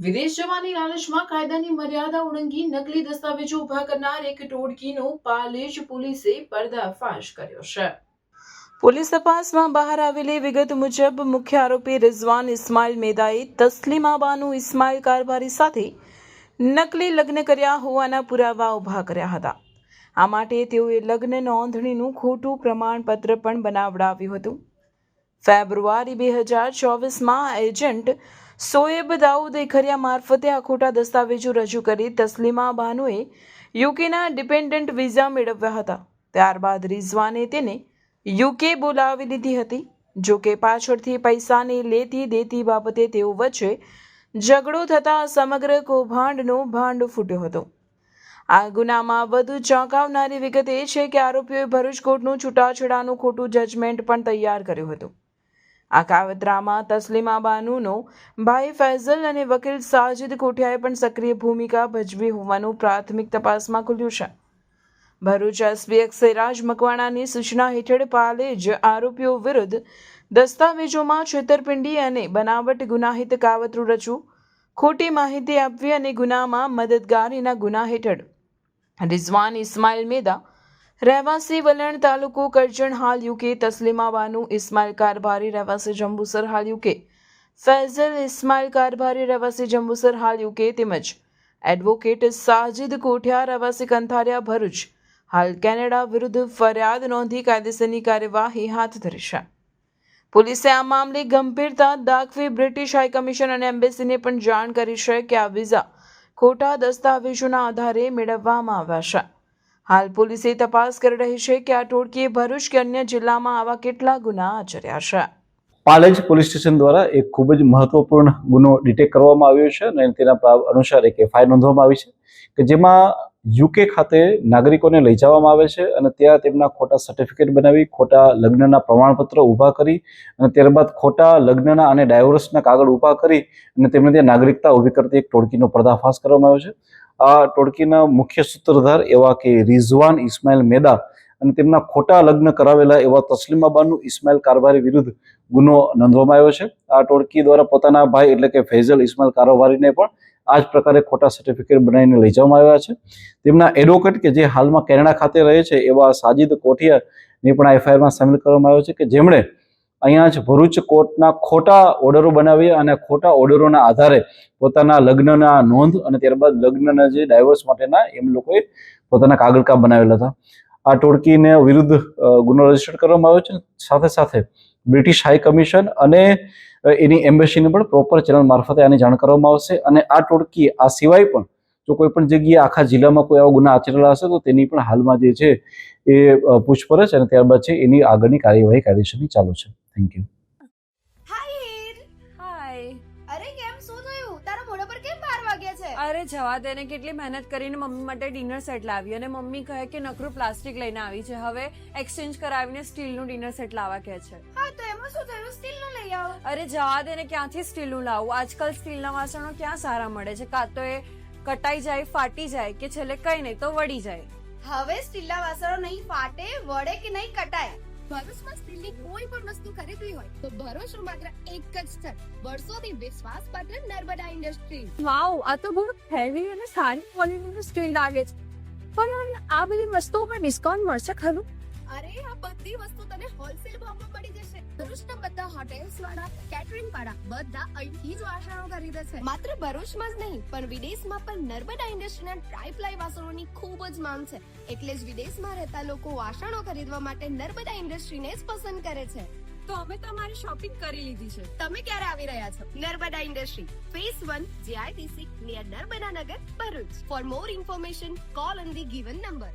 વિદેશ જવાની લાલચમાં કાયદાની મર્યાદા ઉલ્લંઘી નકલી દસ્તાવેજો ઉભા કરનાર એક ટોળકીનો પાલેજ પોલીસે પર્દાફાશ કર્યો છે। પોલીસ તપાસમાં બહાર આવેલી વિગત મુજબ મુખ્ય આરોપી રિઝવાન ઇસ્માઇલ મેદાએ તસ્લીમા બાનુ ઇસ્માઇલ કારભારી સાથે નકલી લગ્ન કર્યા હોવાના પુરાવા ઉભા કર્યા હતા। આ માટે તેઓએ લગ્ન નોંધણીનું ખોટું પ્રમાણપત્ર પણ બનાવડાવ્યું હતું। ફેબ્રુઆરી 2024માં એજન્ટ સોએબ દાઉદ એખરિયા મારફતે આ ખોટા દસ્તાવેજો રજૂ કરી તસ્લીમા બાનુએ યુકેના ડિપેન્ડન્ટ વિઝા મેળવ્યા હતા। ત્યારબાદ રિઝવાને તેને યુકે બોલાવી લીધી હતી। જો કે પાછળથી પૈસાની લેતી દેતી બાબતે તેઓ વચ્ચે ઝઘડો થતાં સમગ્ર કૌભાંડનો ભાંડો ફૂટ્યો હતો। આ ગુનામાં વધુ ચોંકાવનારી વિગત એ છે કે આરોપીઓએ ભરૂચ કોર્ટનું છૂટાછેડાનું ખોટું જજમેન્ટ પણ તૈયાર કર્યું હતું। આ કાવતરામાં તસ્લીમા બાનુનો ભાઈ ફૈઝલ અને વકીલ સાજિદ કોઠિયાએ પણ સક્રિય ભૂમિકા ભજવી હોવાનું પ્રાથમિક તપાસમાં ખુલ્યું છે। ભરૂચ એસપી અક્ષયરાજ મકવાણાની સૂચના હેઠળ પાલેજ આરોપીઓ વિરુદ્ધ દસ્તાવેજોમાં છેતરપિંડી અને બનાવટ ગુનાહિત કાવતરું રચવું, ખોટી માહિતી આપવી અને ગુનામાં મદદગારીના ગુના હેઠળ રિઝવાન ઇસ્માઇલ મેદા રહેવાસી વલણ તાલુકો કરજણ હાલ યુકે, તસ્લીમા બાનુ ઇસ્માઇલ કારભારી રહેવાસી જંબુસર હાલ યુકે, ફૈઝલ ઇસ્માઇલ કારભારી રહેવાસી જંબુસર હાલ યુકે તેમજ એડવોકેટ સાજિદ કોઠિયા રહેવાસી કંથારિયા ભરૂચ હાલ કેનેડા વિરુદ્ધ ફરિયાદ નોંધી કાયદેસરની કાર્યવાહી હાથ ધરી છે। પોલીસે આ મામલે ગંભીરતા દાખવી બ્રિટિશ હાઈકમિશન અને એમ્બેસીને પણ જાણ કરી છે કે આ વિઝા ખોટા દસ્તાવેજોના આધારે મેળવવામાં આવ્યા છે। હાલ પોલીસે તપાસ કરી રહી છે કે આ ટોળકીએ ભરૂચ કે અન્ય જિલ્લામાં આવા કેટલા ગુના આચર્યા છે। પાલેજ પોલીસ સ્ટેશન દ્વારા એક ખૂબ જ મહત્વપૂર્ણ ગુનો ડિટેક્ટ કરવામાં આવ્યો છે અને તેના અનુસાર એક એફઆઈઆર નોંધવામાં આવી છે કે જેમાં યુકે ખાતે નાગરિકોને લઈ જવામાં આવે છે અને ત્યાં તેમના ખોટા સર્ટિફિકેટ બનાવી, ખોટા લગ્નના પ્રમાણપત્ર ઊભા કરી અને ત્યારબાદ ખોટા લગ્નના અને ડાયવોર્સના કાગળ ઊભા કરી અને તેમને ત્યાં નાગરિકતા ઊભી કરતી એક ટોળકીનો પર્દાફાશ કરવામાં આવ્યો છે। આ ટોળકીના મુખ્ય સૂત્રધાર એવા કે રિઝવાન ઇસ્માઇલ મેદા અને તેમના ખોટા લગ્ન કરાવેલા એવા તસ્લીમા બાનુ ઇસ્માઇલ કારભારી વિરુદ્ધ ગુનો નોંધવામાં આવ્યો છે। આ ટોળકી દ્વારા પોતાના ભાઈ એટલે કે ફૈઝલ ઇસ્માઇલ કારભારીને પણ આ જ પ્રકારે ખોટા સર્ટિફિકેટ બનાવીને લઈ જવામાં આવ્યા છે। તેમના એડવોકેટ કે જે હાલમાં કેનેડા ખાતે રહે છે એવા સાજિદ કોઠિયાને પણ આ એફઆઈઆરમાં સામેલ કરવામાં આવ્યો છે કે જેમણે અહીંયા જ ભરૂચ કોર્ટના ખોટા ઓર્ડરો બનાવી અને ખોટા ઓર્ડરોના આધારે પોતાના લગ્નના નોંધ અને ત્યારબાદ લગ્નના જે ડાયવોર્સ માટેના એમ લોકોએ પોતાના કાગળકા બનાવેલા હતા। આ ટોળકીને વિરુદ્ધ ગુનો રજીસ્ટર કરવામાં આવ્યો છે। સાથે સાથે બ્રિટિશ હાઈ કમિશન અને એની એમ્બેસીને પણ પ્રોપર ચેનલ મારફતે આની જાણ કરવામાં આવશે અને આ ટોળકી આ સિવાય પણ જો કોઈ પણ જગ્યાએ આખા જિલ્લામાં કોઈ આવા ગુના આચરેલા હશે તો તેની પણ હાલમાં જે છે એ પૂછપરછ અને ત્યારબાદ છે એની આગળની કાર્યવાહી કાયદેસરની ચાલુ છે। Thank you. અરે જવા દે ને, કેટલી મહેનત કરીને મમ્મી માટે ડિનર સેટ લાવી અને મમ્મી કહે કે નકરું પ્લાસ્ટિક લઈને આવી છે, હવે એક્સચેન્જ કરાવીને સ્ટીલનું ડિનર સેટ લાવવા કહે છે। હા તો એમાં શું થયું, સ્ટીલનું લઈ આવો। અરે જવા દે ને, ક્યાંથી સ્ટીલનું લાવું? આજકાલ સ્ટીલના વાસણો ક્યાં સારા મળે છે? કાં તો એ કટાઈ જાય, ફાટી જાય કે છેલ્લે કઈ નહીં તો વળી જાય। હવે સ્ટીલના વાસણો નહીં ફાટે, વળે કે નહીં કટાય। ભરૂચમાં સ્ટીલની કોઈ પણ વસ્તુ ખરીદવી હોય તો ભરૂચનું માત્ર એક જ સ્થળ, વર્ષોથી વિશ્વાસપાત્ર નર્મદા ઇન્ડસ્ટ્રી। વાવ, આ તો બહુ હેવી અને સારી ક્વોલિટીનું સ્ટીલ લાગે છે, પણ આ બધી વસ્તુઓ પર ડિસ્કાઉન્ટ મળશે ખરું? અરે આ બધી વસ્તુ તને હોલસેલ ભાવમાં મળી જશે। ભરૂચના બધા હોટેલ્સ વાળા, કેટરિંગ વાળા બધા અહીંથી જ વાસણો ખરીદે છે। માત્ર ભરૂચમાં જ નહીં પણ વિદેશમાં પણ નર્મદા ઇન્ડસ્ટ્રીના ટ્રાયપ્લાય વાસણોની ખૂબ જ માંગ છે, એટલે જ વિદેશમાં રહેતા લોકો વાસણો ખરીદવા માટે નર્મદા ઇન્ડસ્ટ્રીને જ પસંદ કરે છે। તો અમે તમારી શોપિંગ કરી લીધી છે। તમે ક્યારે આવી રહ્યા છો? Narmada industry phase 1 JITC near Narmada Nagar, Bharuch. For more information call on the given number.